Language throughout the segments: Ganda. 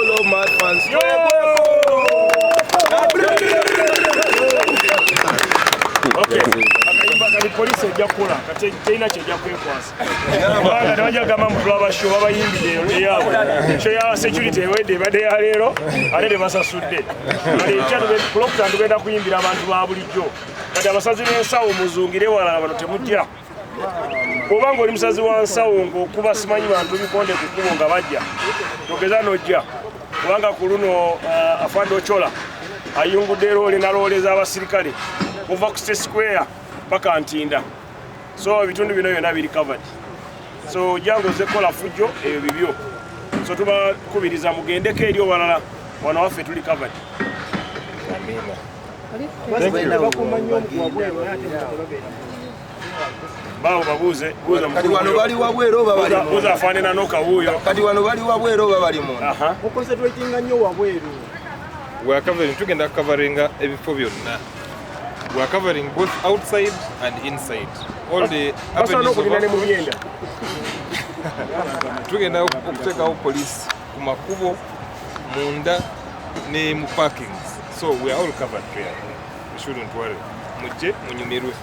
all of my fans. Okay. Akayimba police ejja kukola kati teyina kyejja kwekwasa. Kubanga tebajagamba mu tulabasho babayimbire eyaabwe. Ekyo ya security ewedde ebadde ya leero ate tebasasudde. Kale ekyatugenda tugenda kuyimbira abantu ba bulijjo. Kati abasazi b'ensawo muzungire wala bano temujja. Obanga oli musazi wa nsawo ng'okuba simanyi bantu bikonde ku kkubo nga bajja. Togeza n'ojja. Kubanga ku luno Afande Ochola ayungudde loole na loole z'abasirikale kuva ku State Square paka Ntinda. So ebitundu bino byonna biri covered. So jangu ze kola fujjo ebyo bibyo. So tubakubiriza mugendeko eri obalala wano waffe tuli covered. Bawo babuuze buuza kati wano bali wabwera oba bali mu buuza afaanana n'okawuuyo. kati wano bali wabwera oba bali mu mukonsentratinga nnyo wabweru. We are covering, tugenda covering ebifo byonna. We are covering both outside and inside. All the avenues of approach. Tugenda okuteekawo police ku makubo, munda ne mu parkings. So we are all covered here. You shouldn't worry. Mujje munyumirwe.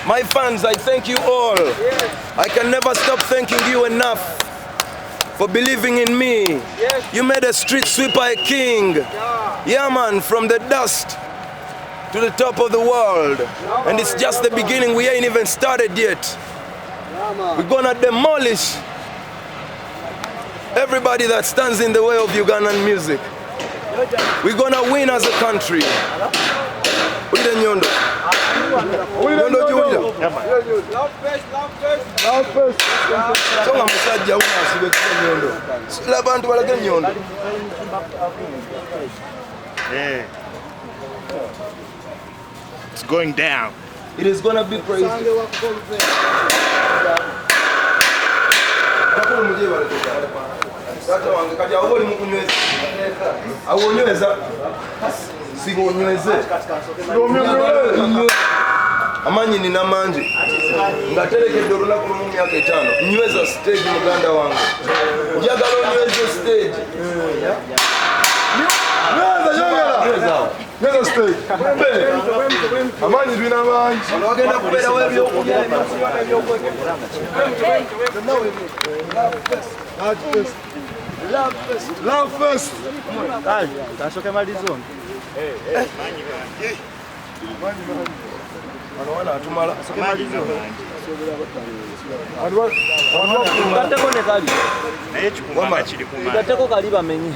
My fans, I thank you all. I can never stop thanking you enough for believing in me. You made a street sweeper a king. Yeah, man, from the dust to the top of the world. And it's just the beginning. We ain't even started yet. We're gonna demolish everybody that stands in the way of Ugandan music. We're gonna win as a country. Nyondo. Nyondo Julia. Love first. Songa musajja una asibe kwa Nyondo. Sila bantu balage Nyondo. It's going down. It is gonna be crazy. Kati awoli mukunyweza. Awonyweza. Sibonyweze. Amanyi nina mangi. Ngaterekedde olunaku lumu myaka 5. Nyweza stage muganda wange. Njagala onyweze stage. Nyweza stage. Amanyi bina mangi. Wagenda kubeera w'ebyokulya ebyokulya. Love first. Ai, kashoke malizoni. Wana atumala. Gateko ne kali. Naye kikumanga kiri ku maanyi. Gateko kali bamenye.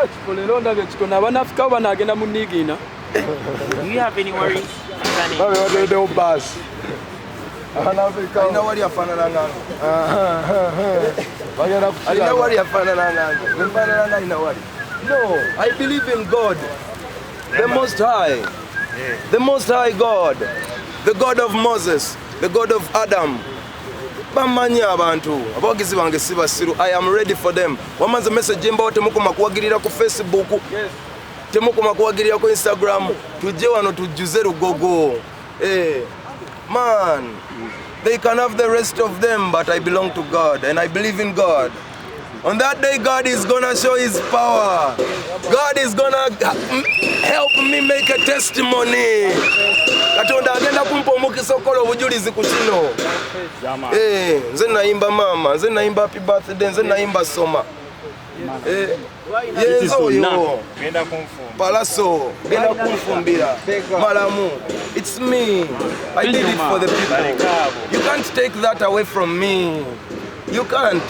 Kikolero ndabye kitona abanafika banagenda mu nigina. Do you have any worries? Babe wadedewo bus. Alina wali afaanana ngange. Alina wali afaanana ngange. Mfaanana nga alina wali. No, I believe in God, the Most High, the Most High God, the God of Moses, the God of Adam. Bamanyi abantu, abawagizi bange si basiru. I am ready for them. Wamanze message mbawo temukoma kuwagirira ku Facebook, temukoma kuwagirira ku Instagram. Tujje wano tujjuze lugogo. Man, they can have the rest of them, but I belong to God and I believe in God. On that day, God is gonna show His power. God is gonna help me make a testimony. Katonda agenda kumpa omukisa okola obujulizi ku kino. Nze naimba mama, nze naimba happy birthday, nze naimba soma. Yezo yo. Pallaso, genda kumfumbira. Malamu. It's me. I did it for the people. You can't take that away from me. You can't.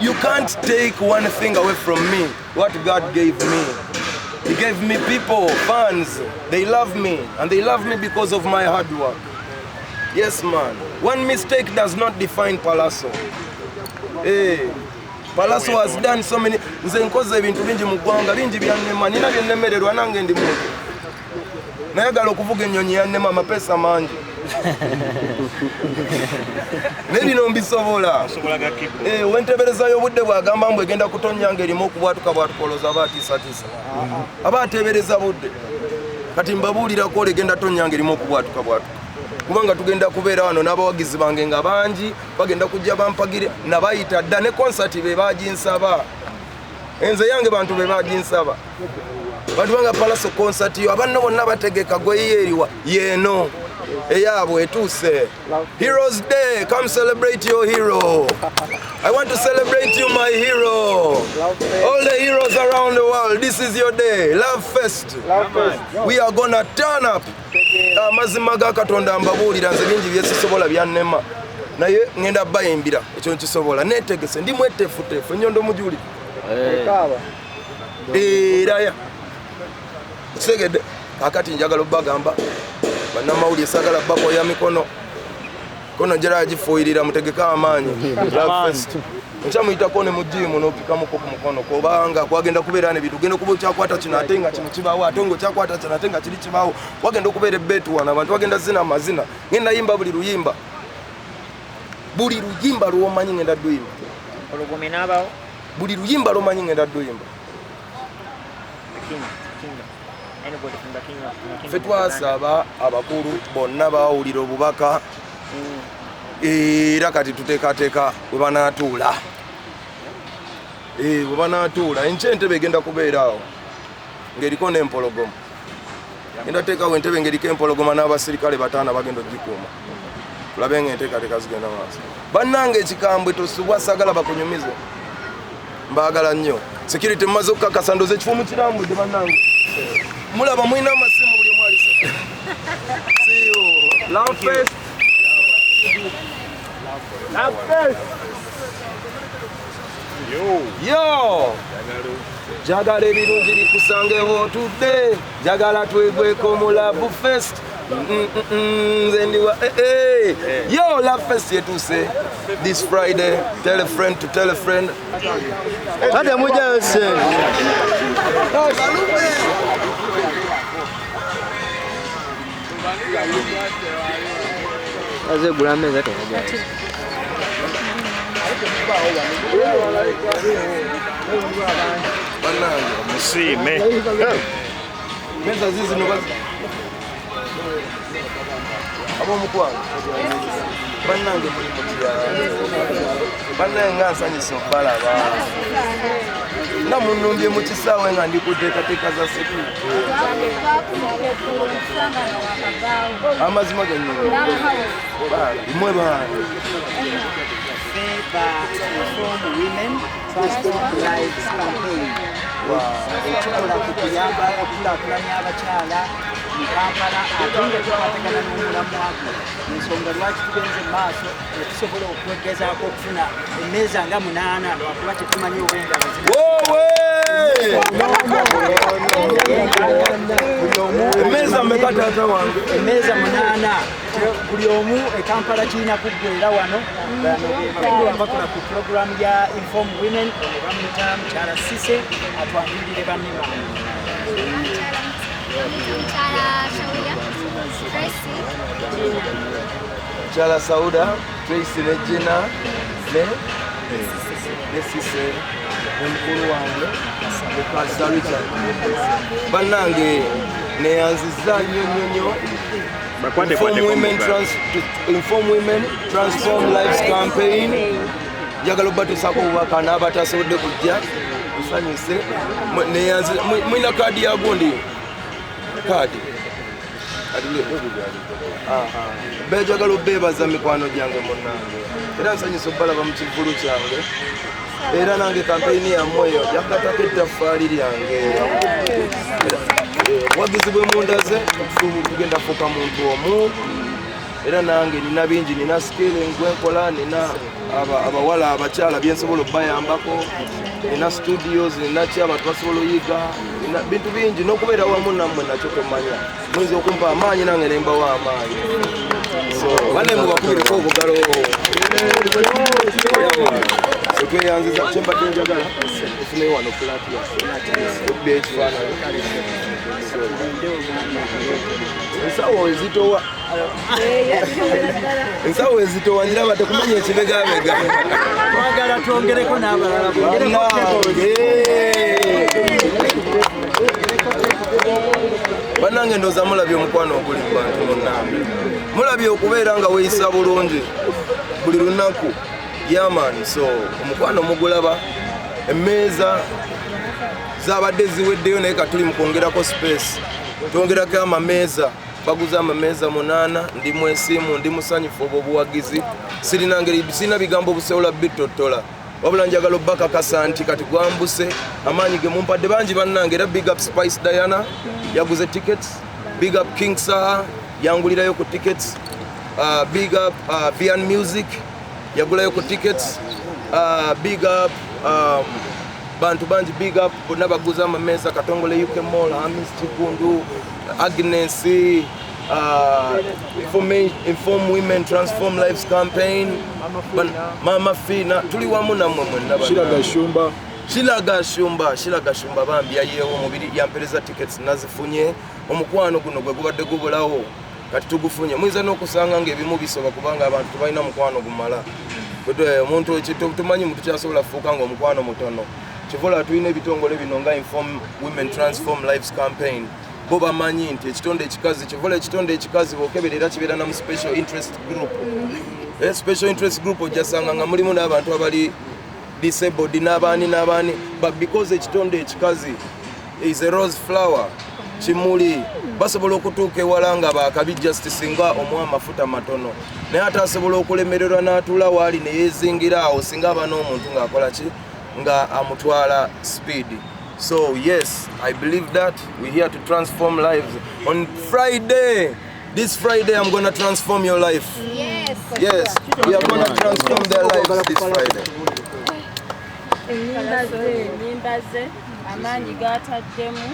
You can't take one thing away from me, what God gave me. He gave me people, fans. They love me, and they love me because of my hard work. Yes, man. One mistake does not define Pallaso. Hey, Pallaso has done so many. Nze nkoze ebintu bingi mu ggwanga bingi byannema nina byennemererwa nange ndi muntu. Nayagala okuvuga ennyonyi yannema amapeesa mangi. Nebino mbisobola. Wenteberezayo obudde bwagamba mbu egenda kutonnyanga erimu okubwatuka bwatukoloza aba atiisatiisa. Aba ateebereza budde. Kati mbabuulirako legenda tonnyanga erimu okubwatuka bwatuka. Kubanga tugenda kubeera wano n'abawagizi bange nga bangi bagenda kujja bampagire nabayita dda ne konsati be baginsaba. Enze yange bantu be baginsaba. Bantu banga Pallaso konsati yo abanno bonna bategeka gweyeeriwa yeeno. Eyabwe etuuse. Heroes Day, come celebrate your hero. I want to celebrate you, my hero. All the heroes around the world, this is your day. Love fest. We are gonna turn up. Amazima ga Katonda mbabuulira nze bingi byesisobola byannema. Naye ngenda bayimbira ekyo nkisobola. Neetegese ndi mweteefuteefu ennyondo mujuli. Eraya. Segede akati njagala bagamba. Bannamawulire sagala bakoya mikono. Kono jera agifuuyirira mutegeka amaanyi. Love fest. Nkyamuyitako ne mu jimu n'opikamuko ku mukono kubanga kwagenda kubeera ne bintu genda kuba okyakwata kino ate nga kino kibaawo ate ng'okyakwata kino ate nga kiri kibaawo wagenda okubeera ebbeetu wano abantu bagenda zina amazina ngenda yimba buli luyimba lw'omanyi ngenda dduyimba Olugumi n'abawo buli luyimba lw'omanyi ngenda dduyimba ffe twasaba abakulu bonna baawulira obubaka era kati tuteekateeka bwe banaatuula bwe banaatuula enkya entebe egenda kubeeraawo ng'eriko n'empologoma genda teekawo entebe ng'eriko empologoma n'abasirikale bataana bagenda ogikuuma tulabe nga enteekateeka zigenda maaso bannange ekikambwe tosubwa sagala bakunyumize mbaagala nnyo security mmaze okukakasa ndoze ekifo mu kirambudde bannange mulaba mulina amasimu buli omu alise Love fest. Love fest. Yo. Jagala ebirungi bikusangewo tudde. Jagala twegweko mu Love fest. Yo, Love fest yetuuse this Friday. Tell a friend to tell a friend. Kade mujayo se. Aze gulame zate. musime Meza zizi no bazi. Abo mukwa. Bannange muri mutiya. Bannanga nsanyisa balaba. Na munumbye mu Kisawe nga ndikuteekateeka za security. Amazima ganyo. Mwe bana. From women transform lives campaign. Ekikola kutuyamba okukulaakulanya abakyala mu Kampala ate nga tukwatagana n'omulamu wako ensonga lwaki tugenze mu maaso tusobola okwegezaako okufuna emmeeza nga 8 lwakuba tetumanyi obwenga Emmeeza mmeka taata wange? emmeeza 8 buli omu ekampala kirina kuggwera wano bakulu abakola ku puroguramu ya Inform Women bamuyita mukyala Sise atwanjulire banne Mukyala Sauda, Tracy ne Gina ne Sise omukulu wange Mukasa Richard. Bannange neyanziza nnyo Inform Women Transform Lives Campaign. Njagala obatuusako obubaka n'abatasobodde kujja musanyuse neyanziza mwina kaadi ya gundi kaadi bejagala obeebaza mikwano gyange munnange era nsanyusa obalaba mu kivulu kyange era nange kampeyini yammwe eyo jagatako ettaffaali lyange wagizi bwe mundaze tugenda fuuka muntu omu era nange nina bingi, nina skile nkwenkola, nina abawala abakyala byensobola okubayambako, nina studios, nina ki abantu basobola oyiga, nina bintu bingi, n'okubeera wamu nammwe nakyo tomanya muyinza okumpa amaanyi nange nembawa amaanyi. So bane mubakubireko obugalo tweyanziza kyembadde njagala ofune wano platia okubya ekifaananyi ensawo ezitowa njiraba tekumanya ekibegabega twagala twongereko n'abalala bannange ndooza mulabye omukwano oguli mu bantu munnange, mulabye okubeera nga weeyisa bulungi buli lunaku yamaani. So omukwano mugulaba, emmeeza zabadde ziweddeyo naye katuli mu kwongerako space, twongerako amameeza, baguza amameeza 8, ndi mwesiimu, ndi musanyufu obwo obuwagizi, sirina bigambo busobola bitottola, wabula njagala obbakakasa nti kati gwambuse amaanyi ge mumpadde bangi bannange. Era big up Spice Diana yaguze tickets, big up King Saha yangulirayo ku tickets, big up Vian Music yagulayo ku tickets, big up bantu bangi, big up bonna baguza amameeza, Katongole UK Mall, Amis Chikundu, Agnes, Inform Women Transform Lives Campaign, Mama Fina, tuli wamu nammwe mwenna. Shilaga Shumba bambi yayeewo omubiri yampereza tickets nazifunye. Omukwano guno gwe gubadde gubulawo kati tugufunye. Muyinza n'okusanga ng'ebimu bisoba kubanga abantu tebalina mukwano gumala. Omuntu tumanyi muntu kyasobola kufuuka ng'omukwano mutono. Kivula tulina ebitongole bino nga Inform Women Transform Lives Campaign. Bo bamanyi nti ekitonde ekikazi, kivula ekitonde ekikazi bw'okeberera kibeera na mu special interest group. Special interest group ojasanga nga mulimu n'abantu abali disabled n'abaani, but because ekitonde ekikazi is a rose flower, kimuli, basobola okutuuka ewala nga baakabi justice singa omuwa amafuta matono, naye ate asobola okulemererwa n'atuula waali ne yeezingira awo singa aba n'omuntu ng'akola ki nga amutwala speed. So yes, I believe that we're here to transform lives. On Friday, this Friday, I'm gonna transform your life. Yes. Yes, we are gonna transform their lives this Friday. Nimbaze amaanyi gataddemu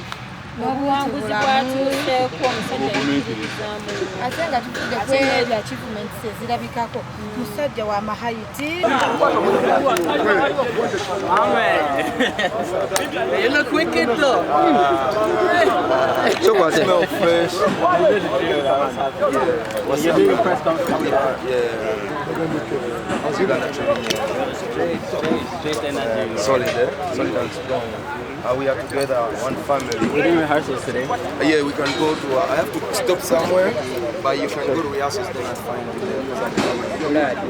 n'obuwanguzi bwatuuseeko omusajja yikirizamu ate nga tufudde kweeza achievements ezirabikako musajja wa mahayiti. You look wicked though. So what? Smell fresh. What's up? Solid, solid and strong. We are together, one family. We're doing rehearsals today. Yeah, we can go to. I have to stop somewhere, but you can go to rehearsals. Then that's fine.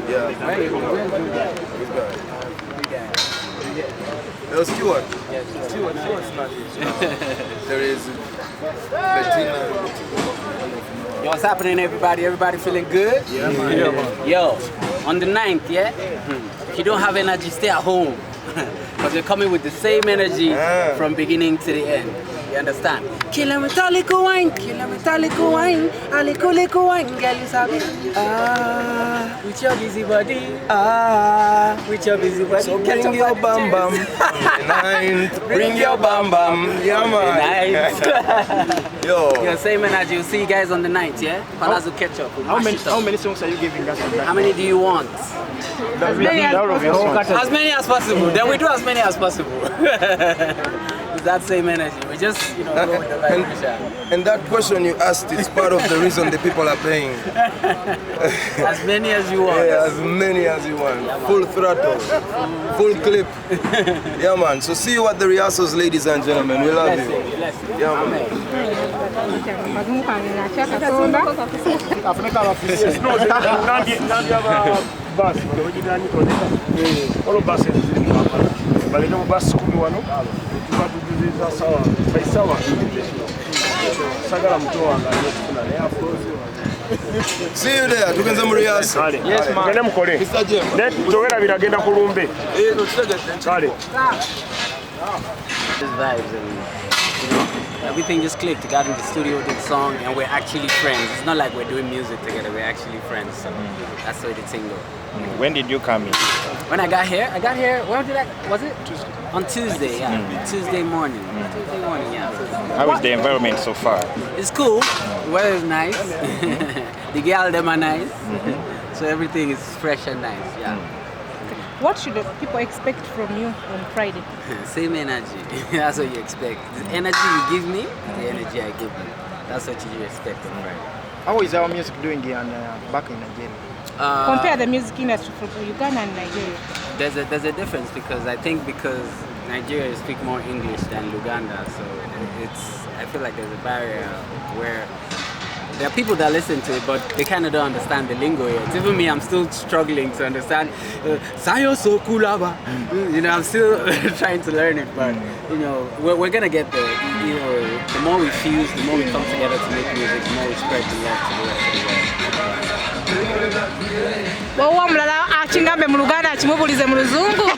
Yeah. Stuart. Yes. Stuart's not here. There is Bettina. Yo, what's happening, everybody? Everybody feeling good? Yeah, man. Yo, on the 9th, yeah? If you don't have energy, stay at home. Because we're coming with the same energy from beginning to the end. You understand? Kill him with a little wine, kill him with a little wine, a little wine, girl, you sabi. With your busy body, with your busy body. So bring your bam bam, bring your bam bam, yeah man. Yo. Yeah, same energy. We'll see you guys on the 9th, yeah? Pallaso catch up. How many songs are you giving us? How many do you want? As many as possible. Then we do as many as possible. It's that same energy. We just, go with the vibe. And that question you asked is part of the reason the people are paying. As many as you want. Yeah, as many as you want. Full throttle, full clip. Yeah, man. So see you at the rehearsals, ladies and gentlemen. We love you. Yeah, see you there. Tugenze mu rehearsal. Yes, man. Mr. Jim. Togera biragenda kulumbe. No, Kale. Just vibes and everything just clicked. We got in the studio, did the song, and we're actually friends. It's not like we're doing music together, we're actually friends. So that's the way the thing goes. When did you come in? When I got here, was it? Tuesday. On Tuesday, yeah. Tuesday morning. Tuesday morning, yeah. How is the environment so far? It's cool. The weather is nice. The girls, them are nice. So everything is fresh and nice, yeah. What should people expect from you on Friday? Same energy. That's what you expect. The energy you give me, the energy I give you. That's what you expect on Friday. How is our music doing back in Nigeria? Compare the music industry from Uganda and Nigeria. There's a difference because Nigeria speak more English than Luganda, so I feel like there's a barrier where there are people that listen to it, but they kind of don't understand the lingo yet. Even me, I'm still struggling to understand. Sayo so kulaba. You know, I'm still trying to learn it, but you know, we're gonna get there. You know, the more we fuse, the more we come together to make music, the more we spread the love to the rest of the world. Mulala achingambe mu Luganda chimubulize mu Luzungu.